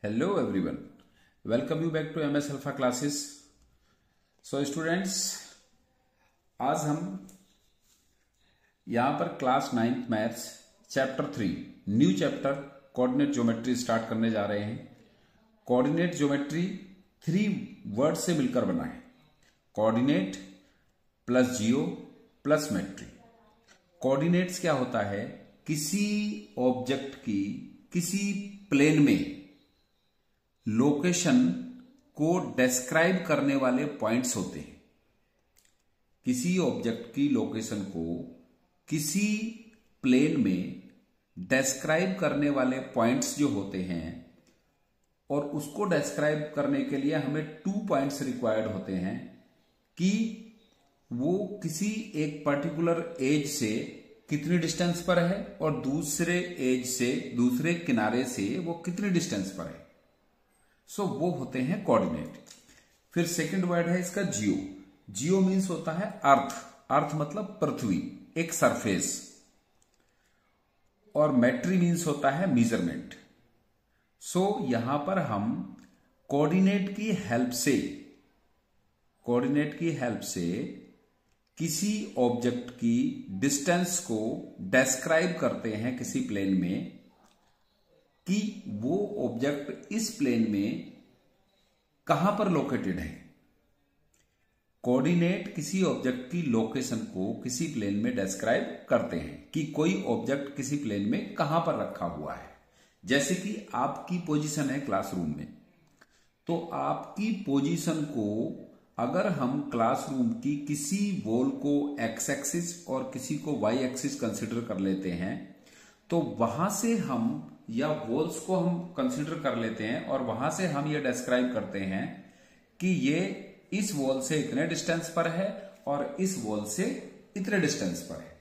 Hello everyone, welcome you back to MS alpha classes. So students, आज हम यहां पर class 9th maths chapter 3 new chapter coordinate geometry start करने जा रहे हैं। कोऑर्डिनेट ज्योमेट्री 3 वर्ड से मिलकर बना है, कोऑर्डिनेट प्लस जियो प्लस मेट्री। कोऑर्डिनेट्स क्या होता है? किसी ऑब्जेक्ट की किसी प्लेन में लोकेशन को डिस्क्राइब करने वाले पॉइंट्स होते हैं। किसी ऑब्जेक्ट की लोकेशन को किसी प्लेन में डिस्क्राइब करने वाले पॉइंट्स जो होते हैं, और उसको डिस्क्राइब करने के लिए हमें 2 पॉइंट्स रिक्वायर्ड होते हैं कि वो किसी एक पर्टिकुलर एज से कितनी डिस्टेंस पर है और दूसरे एज से, दूसरे किनारे से वो कितनी डिस्टेंस पर है। सो वो होते हैं कोऑर्डिनेट। फिर सेकंड वर्ड है इसका जियो। जियो मीन्स होता है अर्थ। अर्थ मतलब पृथ्वी, एक सरफेस। और मेट्री मीन्स होता है मेजरमेंट। सो यहां पर हम कोऑर्डिनेट की हेल्प से किसी ऑब्जेक्ट की डिस्टेंस को डिस्क्राइब करते हैं किसी प्लेन में, कि वो ऑब्जेक्ट इस प्लेन में कहां पर लोकेटेड है। कोऑर्डिनेट किसी ऑब्जेक्ट की लोकेशन को किसी प्लेन में डिस्क्राइब करते हैं कि कोई ऑब्जेक्ट किसी प्लेन में कहां पर रखा हुआ है। जैसे कि आपकी पोजीशन है क्लासरूम में, तो आपकी पोजीशन को अगर हम क्लासरूम की किसी वॉल को एक्स एक्सिस और किसी को वाई एक्सिस कंसिडर कर लेते हैं, तो वहां से हम, या वॉल्स को हम कंसिडर कर लेते हैं और वहां से हम ये डिस्क्राइब करते हैं कि ये इस वॉल से इतने डिस्टेंस पर है और इस वॉल से इतने डिस्टेंस पर है।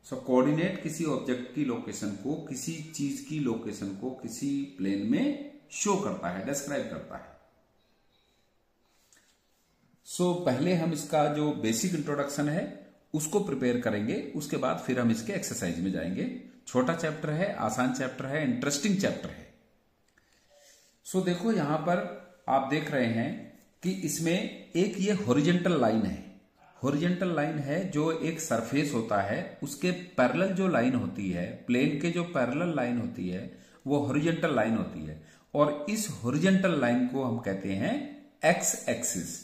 सो कोऑर्डिनेट किसी ऑब्जेक्ट की लोकेशन को, किसी चीज की लोकेशन को किसी प्लेन में शो करता है, डिस्क्राइब करता है। सो पहले हम इसका जो बेसिक इंट्रोडक्शन है उसको प्रिपेयर करेंगे, उसके बाद फिर हम इसके एक्सरसाइज में जाएंगे। छोटा चैप्टर है, आसान चैप्टर है, इंटरेस्टिंग चैप्टर है। सो देखो यहां पर आप देख रहे हैं कि इसमें एक ये हॉरिजॉन्टल लाइन है। हॉरिजॉन्टल लाइन है जो एक सरफेस होता है, उसके पैरेलल जो लाइन होती है, प्लेन के जो पैरेलल लाइन होती है वो हॉरिजॉन्टल लाइन होती है। और इस हॉरिजॉन्टल लाइन को हम कहते हैं एक्स एक्सिस।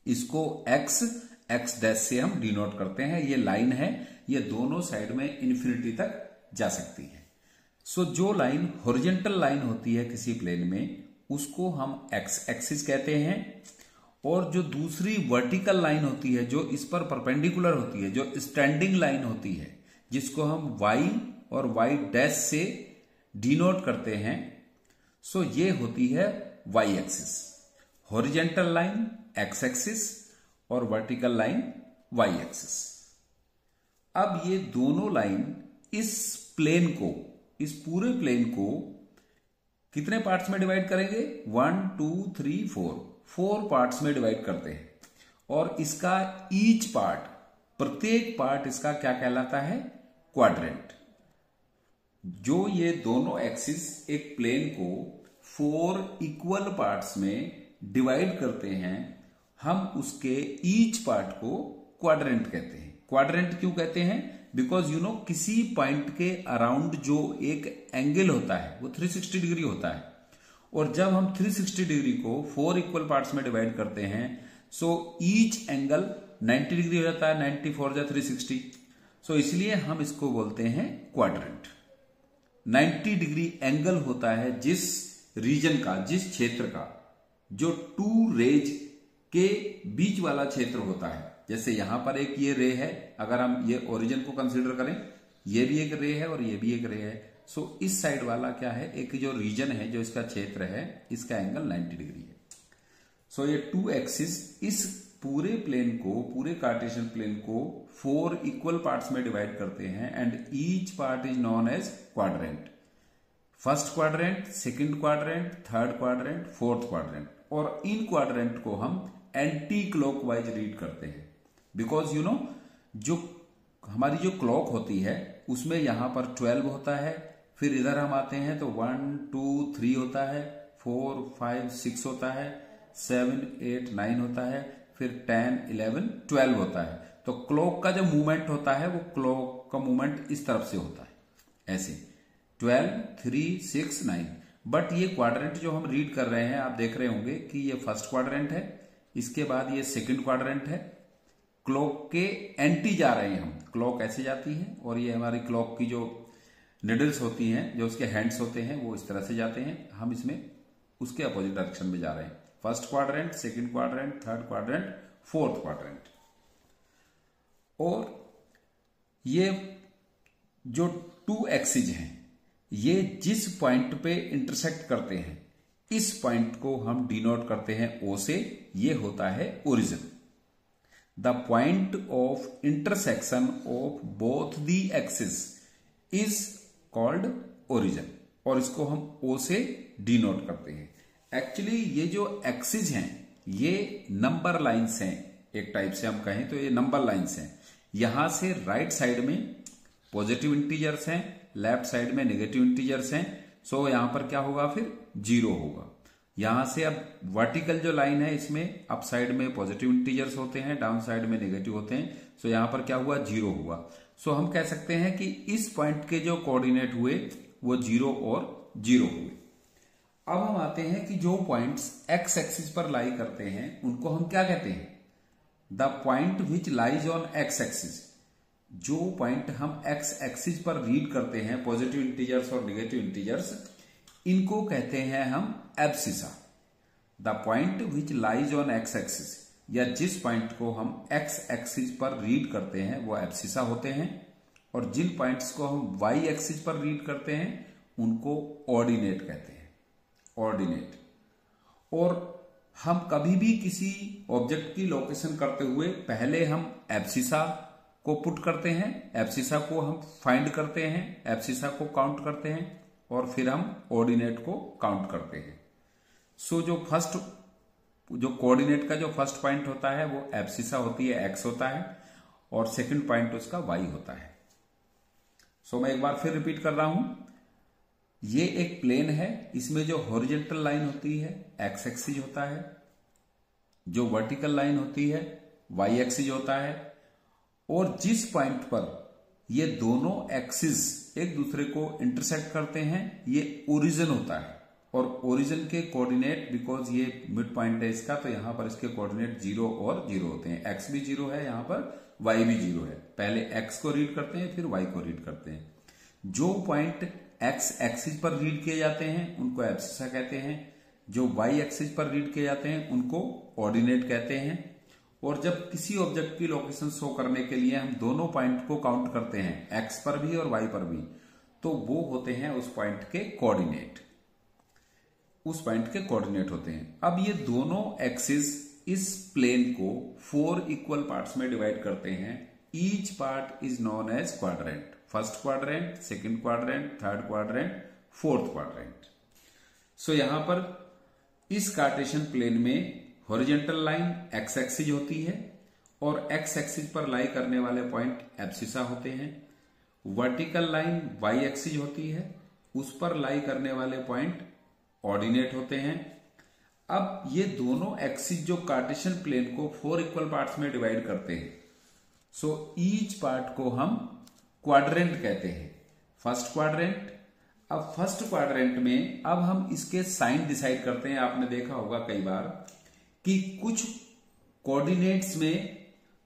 इसको एक्स डैश से हम डिनोट करते हैं। ये लाइन है, ये दोनों साइड में इन्फिनिटी तक जा सकती है। सो जो लाइन हॉरिजॉन्टल लाइन होती है किसी प्लेन में, उसको हम एक्स एक्सिस कहते हैं। और जो दूसरी वर्टिकल लाइन होती है जो इस पर परपेंडिकुलर होती है, जो स्टैंडिंग लाइन होती है, जिसको हम वाई और वाई डैश से डिनोट करते हैं, सो ये होती है Y axis. Horizontal line X axis और वर्टिकल लाइन वाई एक्सिस। अब ये दोनों लाइन इस प्लेन को, इस पूरे प्लेन को कितने पार्ट्स में डिवाइड करेंगे? 1 2 3 4 पार्ट्स में डिवाइड करते हैं। और इसका ईच पार्ट, प्रत्येक पार्ट इसका क्या कहलाता है? क्वाड्रेंट। जो ये दोनों एक्सिस एक प्लेन को 4 इक्वल पार्ट्स में डिवाइड करते हैं, हम उसके ईच पार्ट को क्वाड्रेंट कहते हैं। क्वाड्रेंट क्यों कहते हैं? बिकॉज किसी पॉइंट के अराउंड जो एक एंगल होता है वो 360 डिग्री होता है। और जब हम 360 डिग्री को 4 इक्वल पार्ट्स में डिवाइड करते हैं, सो ईच एंगल 90 डिग्री हो जाता है। 90 4 जा 360। सो इसलिए हम इसको बोलते हैं क्वाड्रेंट। 90 डिग्री एंगल होता है जिस रीजन का, जिस क्षेत्र का, जो 2 रेज के बीच वाला क्षेत्र होता है। जैसे यहां पर एक ये रे है, अगर हम ये ओरिजिन को कंसीडर करें, ये भी एक रे है और ये भी एक रे है। सो इस साइड वाला क्या है? एक जो रीजन है, जो इसका क्षेत्र है, इसका एंगल 90 डिग्री है। सो ये 2 एक्सिस इस पूरे प्लेन को, पूरे कार्टेशियन प्लेन को 4 इक्वल पार्ट्स में डिवाइड करते हैं। And each part is known as quadrant. First quadrant, second quadrant, third quadrant, fourth quadrant. और इन क्वाड्रेंट को हम एंटी क्लॉकवाइज रीड करते हैं। बिकॉज जो हमारी जो क्लॉक होती है उसमें यहां पर 12 होता है, फिर इधर हम आते हैं तो 1 2 3 होता है, 4 5 6 होता है, 7 8 9 होता है, फिर 10 11 12 होता है। तो क्लॉक का जो मूवमेंट होता है वो क्लॉक का मूवमेंट इस तरफ से होता है, ऐसे 12 3 6 9। बट ये क्वाड्रेंट जो हम रीड कर रहे हैं, आप देख रहे होंगे कि ये फर्स्ट क्वाड्रेंट है, इसके बाद ये सेकंड क्वाड्रेंट है। क्लॉक के एंटी जा रहे हैं हम, क्लॉक ऐसे जाती है और ये हमारी क्लॉक की जो निडल्स होती हैं, जो उसके हैंड्स होते हैं, वो इस तरह से जाते हैं। हम इसमें उसके अपोजिट डायरेक्शन में जा रहे हैं, first quadrant, second quadrant, third quadrant, fourth quadrant. और ये जो 2 एक्सिस हैं, ये जिस पॉइंट पे इंटरसेक्ट करते हैं, इस पॉइंट को हम डिनोट करते हैं O से। ये होता है origin. The point of intersection of both the axis is called origin, और इसको हम O से डिनोट करते हैं। एक्चुअली ये जो एक्सिस हैं ये नंबर लाइंस हैं, एक टाइप से हम कहें तो ये नंबर लाइंस हैं। यहां से राइट साइड में पॉजिटिव इंटीजर्स हैं, लेफ्ट साइड में नेगेटिव इंटीजर्स हैं। सो यहां पर क्या होगा, फिर 0 होगा। यहां से अब वर्टिकल जो लाइन है, इसमें अप साइड में पॉजिटिव इंटीजर्स होते हैं, डाउन साइड में नेगेटिव होते हैं। सो यहां पर क्या हुआ, 0 हुआ। सो हम कह सकते हैं कि इस पॉइंट के जो कोऑर्डिनेट हुए वो 0 और 0 हुए। अब हम आते हैं कि जो पॉइंट्स एक्स एक्सिस पर लाई करते हैं उनको हम क्या कहते हैं, the point which lies on x axis. जो पॉइंट हम एक्स एक्सिस पर रीड करते हैं, पॉजिटिव इंटीजर्स और नेगेटिव इंटीजर्स, इनको कहते हैं हम abscissa. The point which lies on x axis, या जिस पॉइंट को हम एक्स एक्सिस पर रीड करते हैं वो एब्सिसा होते हैं। और जिन पॉइंट्स को हम वाई एक्सिस पर रीड करते हैं उनको ऑर्डिनेट कहते हैं, ऑर्डिनेट। और हम कभी भी किसी ऑब्जेक्ट की लोकेशन करते हुए पहले हम एब्सिसा को पुट करते हैं, एब्सिसा को हम फाइंड करते हैं, एब्सिसा को काउंट करते हैं, और फिर हम ऑर्डिनेट को काउंट करते हैं। सो जो कोऑर्डिनेट का जो फर्स्ट पॉइंट होता है वो एब्सिसा होती है, एक्स होता है, और सेकंड पॉइंट उसका वाई होता है। सो मैं एक बार फिर रिपीट कर रहा हूं, ये एक प्लेन है, इसमें जो हॉरिजॉन्टल लाइन होती है एक्स एक्सिस होता है, जो वर्टिकल लाइन होती है वाई एक्सिस होता है, और जिस पॉइंट पर ये दोनों एक्सिस एक दूसरे को इंटरसेक्ट करते हैं ये ओरिजिन होता है। और ओरिजिन के कोऑर्डिनेट, बिकॉज ये मिड पॉइंट है इसका, तो यहां पर इसके कोऑर्डिनेट 0 और 0 होते हैं। एक्स भी 0 है, यहां पर वाई भी 0 है। पहले एक्स को रीड करते हैं, फिर वाई को रीड करते हैं। जो पॉइंट एक्स एक्सिस पर रीड किए जाते हैं उनको एब्सिसा कहते हैं, जो वाई एक्सिस पर रीड किए जाते हैं उनको ऑर्डिनेट कहते हैं। और जब किसी ऑब्जेक्ट की लोकेशन शो करने के लिए हम दोनों पॉइंट को काउंट करते हैं, एक्स पर भी और वाई पर भी, तो वो होते हैं उस पॉइंट के कोऑर्डिनेट, उस पॉइंट के कोऑर्डिनेट होते हैं। अब ये दोनों एक्सिस इस प्लेन को 4 इक्वल पार्ट्स में डिवाइड करते हैं। Each part is known as quadrant, first quadrant, second quadrant, third quadrant, fourth quadrant. So यहां पर इस कार्टेशियन प्लेन में हॉरिजॉन्टल लाइन एक्स एक्सिस होती है, और एक्स एक्सिस पर लाई करने वाले पॉइंट एब्सिसा होते हैं। वर्टिकल लाइन वाई एक्सिस होती है, उस पर लाई करने वाले पॉइंट ऑर्डिनेट होते हैं। अब ये दोनों एक्सिस जो कार्टेशियन प्लेन को 4 इक्वल पार्ट्स में डिवाइड करते हैं, सो ईच पार्ट को हम क्वाड्रेंट कहते हैं, फर्स्ट क्वाड्रेंट। अब फर्स्ट क्वाड्रेंट में अब हम इसके साइन डिसाइड करते हैं। आपने देखा होगा कई बार कि कुछ कोऑर्डिनेट्स में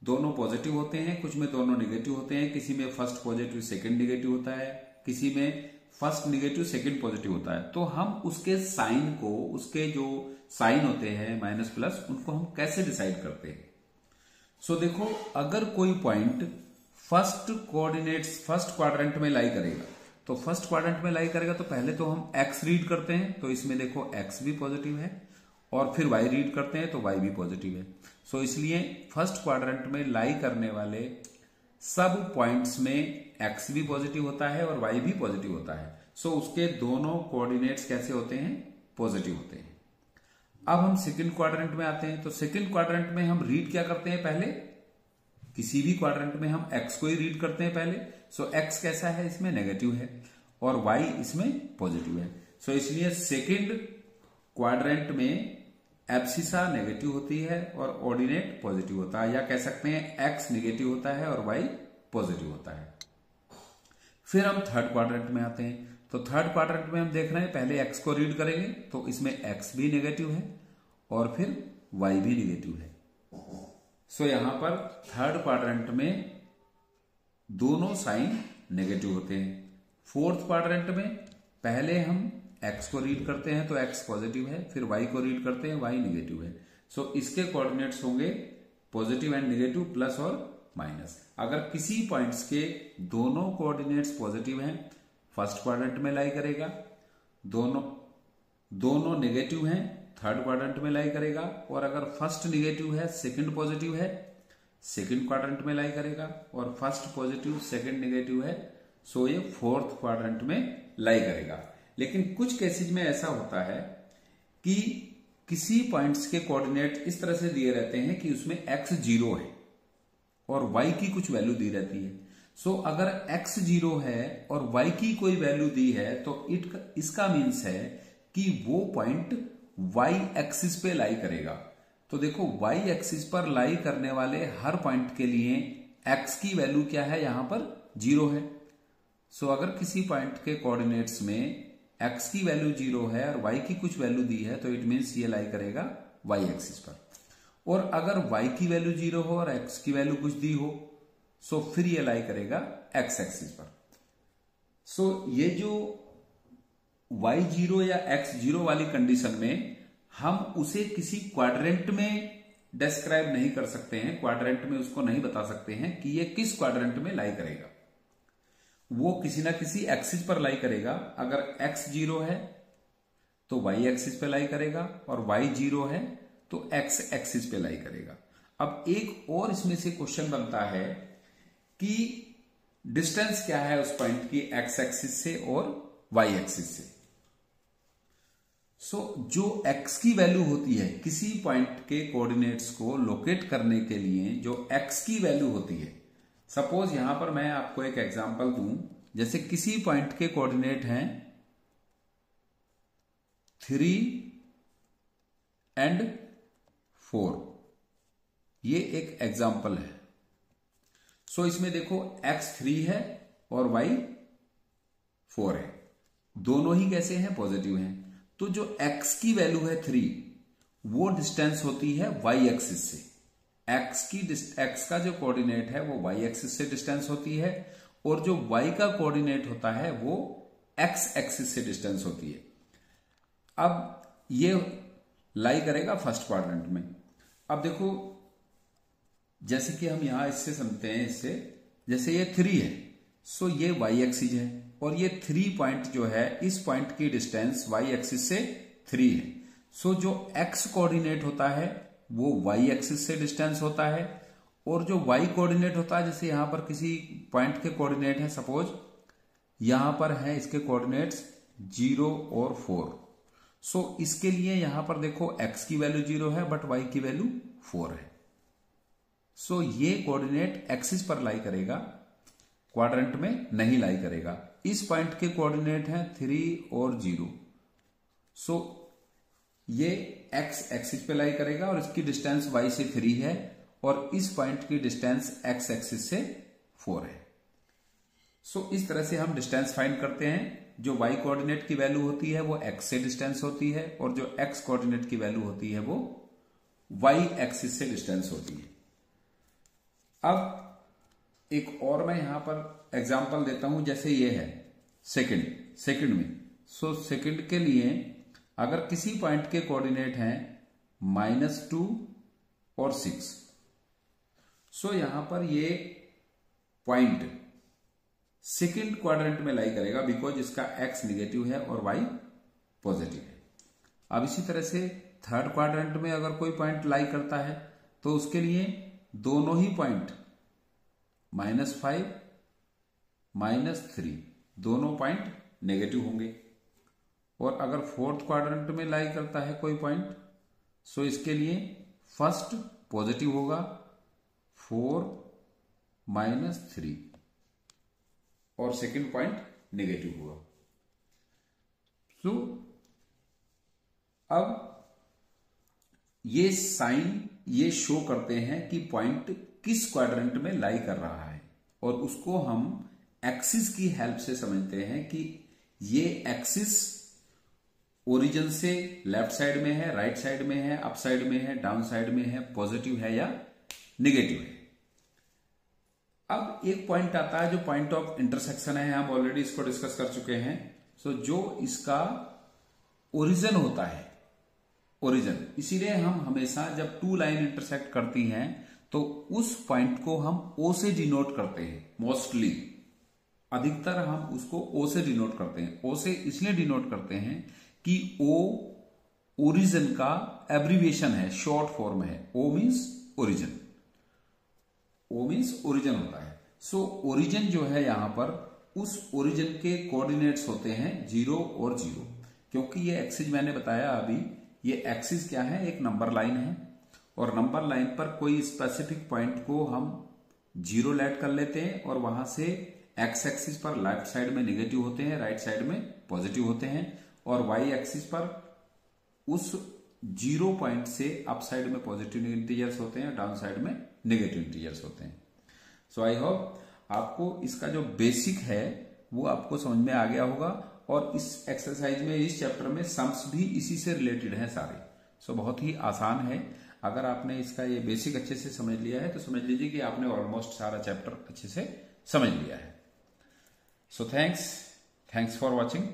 दोनों पॉजिटिव होते हैं, कुछ में दोनों नेगेटिव होते हैं, किसी में फर्स्ट पॉजिटिव सेकंड नेगेटिव होता है, किसी में फर्स्ट नेगेटिव सेकंड पॉजिटिव होता है। तो हम उसके साइन को, उसके जो साइन होते हैं माइनस प्लस, उनको हम कैसे डिसाइड करते हैं। सो देखो, अगर कोई point first coordinates first quadrant में लाई करेगा, तो फर्स्ट क्वाड्रेंट में लाई करेगा तो पहले तो हम एक्स रीड करते हैं, तो इसमें देखो एक्स भी पॉजिटिव है, और फिर वाई रीड करते हैं तो वाई भी पॉजिटिव है। सो इसलिए फर्स्ट क्वाड्रेंट में लाई करने वाले सब पॉइंट्स में एक्स भी पॉजिटिव होता है और वाई भी पॉजिटिव होता है। सो उसके दोनों कोऑर्डिनेट्स कैसे होते हैं, पॉजिटिव होते हैं। अब हम सेकंड क्वाड्रेंट में आते हैं, तो सेकंड क्वाड्रेंट में हम रीड क्या करते हैं, पहले किसी भी क्वाड्रेंट में हम एक्स को ही रीड करते हैं पहले। सो एक्स कैसा है, इसमें नेगेटिव है, और y इसमें पॉजिटिव है। सो इसलिए सेकंड क्वाड्रेंट में एब्सिसा नेगेटिव होती है और ऑर्डिनेट पॉजिटिव होता है, या कह सकते हैं x नेगेटिव होता है और y पॉजिटिव होता है। फिर हम थर्ड क्वाड्रेंट में आते हैं। तो थर्ड क्वाड्रेंट में हम देख रहे हैं, पहले x को रीड करेंगे तो इसमें x भी नेगेटिव है और फिर y भी नेगेटिव है। सो यहां पर थर्ड क्वाड्रेंट में दोनों साइन नेगेटिव होते हैं। फोर्थ क्वाड्रेंट में पहले हम x को रीड करते हैं तो x पॉजिटिव है, फिर y को रीड करते हैं, y नेगेटिव है। सो इसके कोऑर्डिनेट्स होंगे पॉजिटिव एंड नेगेटिव, प्लस और माइनस। अगर किसी पॉइंट्स के दोनों कोऑर्डिनेट्स पॉजिटिव हैं, फर्स्ट क्वाड्रेंट में लाई करेगा, दोनों नेगेटिव हैं, थर्ड क्वाड्रेंट में लाई करेगा, और अगर फर्स्ट नेगेटिव है सेकंड पॉजिटिव है, सेकंड क्वाड्रेंट में लाई करेगा, और फर्स्ट पॉजिटिव सेकंड नेगेटिव है, सो ये फोर्थ क्वाड्रेंट में लाई करेगा। लेकिन कुछ केसेज में ऐसा होता है कि किसी पॉइंट्स के कोऑर्डिनेट इस तरह से दिए रहते हैं कि उसमें x 0 है और y की कुछ वैल्यू दी रहती है। सो अगर x 0 है और y की कोई वैल्यू दी है तो इसका मीन्स है कि वो पॉइंट y एक्सिस पे लाई करेगा। तो देखो y एक्सिस पर लाई करने वाले हर पॉइंट के लिए x की वैल्यू क्या है, यहां पर 0 है। सो अगर किसी पॉइंट के कोऑर्डिनेट्स में x की वैल्यू 0 है और y की कुछ वैल्यू दी है तो इट मीन्स ये लाई करेगा y एक्सिस पर। और अगर y की वैल्यू 0 हो और x की वैल्यू कुछ दी हो, सो फिर ये लाई करेगा x एक्सिस पर। सो ये जो y0 या x0 वाली कंडीशन में हम उसे किसी क्वाड्रेंट में डिस्क्राइब नहीं कर सकते हैं, क्वाड्रेंट में उसको नहीं बता सकते हैं कि ये किस क्वाड्रेंट में लाई करेगा। वो किसी ना किसी एक्सिस पर लाई करेगा। अगर x 0 है तो y एक्सिस पे लाई करेगा और y 0 है तो x एक्सिस पे लाई करेगा। अब एक और इसमें से क्वेश्चन बनता है कि डिस्टेंस क्या है उस पॉइंट की x एक्सिस से और y एक्सिस से। सो जो x की वैल्यू होती है किसी पॉइंट के कोऑर्डिनेट्स को लोकेट करने के लिए, जो x की वैल्यू होती है, सपोज यहां पर मैं आपको एक एग्जांपल दूं, जैसे किसी पॉइंट के कोऑर्डिनेट हैं 3 और 4, ये एक एग्जांपल है। सो इसमें देखो x 3 है और y 4 है, दोनों ही कैसे हैं, पॉजिटिव हैं। तो जो x की वैल्यू है 3, वो डिस्टेंस होती है y एक्सिस से। x का जो कोऑर्डिनेट है वो y एक्सिस से डिस्टेंस होती है और जो y का कोऑर्डिनेट होता है वो x एक्सिस से डिस्टेंस होती है। अब ये लाई करेगा फर्स्ट क्वाड्रेंट में। अब देखो जैसे कि हम यहां इससे समझते हैं, इससे जैसे ये 3 है, सो ये y एक्सिस है और ये 3 पॉइंट जो है इस पॉइंट की डिस्टेंस y एक्सिस से 3 है। सो जो x कोऑर्डिनेट होता है वो y एक्सिस से डिस्टेंस होता है और जो y कोऑर्डिनेट होता है, जैसे यहां पर किसी पॉइंट के कोऑर्डिनेट है, सपोज यहां पर है इसके कोऑर्डिनेट्स 0 और 4। सो इसके लिए यहां पर देखो x की वैल्यू 0 है बट y की वैल्यू 4 है। सो ये कोऑर्डिनेट एक्सिस पर लाई करेगा, क्वाड्रेंट में नहीं लाई करेगा। इस पॉइंट के कोऑर्डिनेट हैं 3 और 0। सो ये x एक्सिस पे लाई करेगा और इसकी डिस्टेंस y से 3 है और इस पॉइंट की डिस्टेंस x एक्सिस से 4 है। सो इस तरह से हम डिस्टेंस फाइंड करते हैं। जो y कोऑर्डिनेट की वैल्यू होती है वो x से डिस्टेंस होती है और जो x कोऑर्डिनेट की वैल्यू होती है वो y एक्सिस से डिस्टेंस होती है। अब एक और मैं यहां पर एग्जांपल देता हूं, जैसे ये है सेकंड में। सो सेकंड के लिए अगर किसी पॉइंट के कोऑर्डिनेट हैं -2 और 6, सो यहां पर ये पॉइंट सेकंड क्वाड्रेंट में लाई करेगा बिकॉज इसका x नेगेटिव है और y पॉजिटिव है। अब इसी तरह से थर्ड क्वाड्रेंट में अगर कोई पॉइंट लाई करता है तो उसके लिए दोनों ही पॉइंट -5 -3 दोनों पॉइंट नेगेटिव होंगे। और अगर फोर्थ क्वाड्रेंट में लाई करता है कोई पॉइंट, सो इसके लिए फर्स्ट पॉजिटिव होगा 4 -3 और सेकंड पॉइंट नेगेटिव होगा। तो अब ये साइन ये शो करते हैं कि पॉइंट किस क्वाड्रेंट में लाई कर रहा है, और उसको हम एक्सिस की हेल्प से समझते हैं कि ये एक्सिस ओरिजिन से लेफ्ट साइड में है, राइट साइड में है, अप साइड में है, डाउन साइड में है, पॉजिटिव है या निगेटिव है। अब एक पॉइंट आता है जो पॉइंट ऑफ इंटरसेक्शन है, हम ऑलरेडी इसको डिस्कस कर चुके हैं। सो जो इसका ओरिजिन होता है, ओरिजिन, इसीलिए हम हमेशा जब टू लाइन इंटरसेक्ट करती हैं तो उस पॉइंट को हम ओ से डिनोट करते हैं। मोस्टली अधिकतर हम उसको ओ से डिनोट करते हैं। ओ से इसलिए डिनोट करते हैं कि ओ ओरिजिन का एब्रीविएशन है, शॉर्ट फॉर्म है। O means origin, O means origin होता है। सो ओरिजिन जो है यहां पर, उस ओरिजिन के कोऑर्डिनेट्स होते हैं 0 और 0। क्योंकि ये एक्सिस मैंने बताया अभी, ये एक्सिस क्या है, एक नंबर लाइन है, और नंबर लाइन पर कोई स्पेसिफिक पॉइंट को हम 0 लेट कर लेते हैं, और वहां से एक्स एक्सिस पर लेफ्ट साइड में निगेटिव होते हैं, राइट साइड में पॉजिटिव होते हैं, और वाई एक्सिस पर उस 0 पॉइंट से अप साइड में पॉजिटिव इंटीजर्स होते हैं, डाउन साइड में नेगेटिव इंटीजर्स होते हैं। सो आई होप आपको इसका जो बेसिक है वो आपको समझ में आ गया होगा, और इस एक्सरसाइज में, इस चैप्टर में सम्स भी इसी से रिलेटेड हैं सारे। सो बहुत ही आसान है। अगर आपने इसका ये बेसिक अच्छे से समझ लिया है तो समझ लीजिए कि आपने ऑलमोस्ट सारा चैप्टर अच्छे से समझ लिया है। So thanks for watching.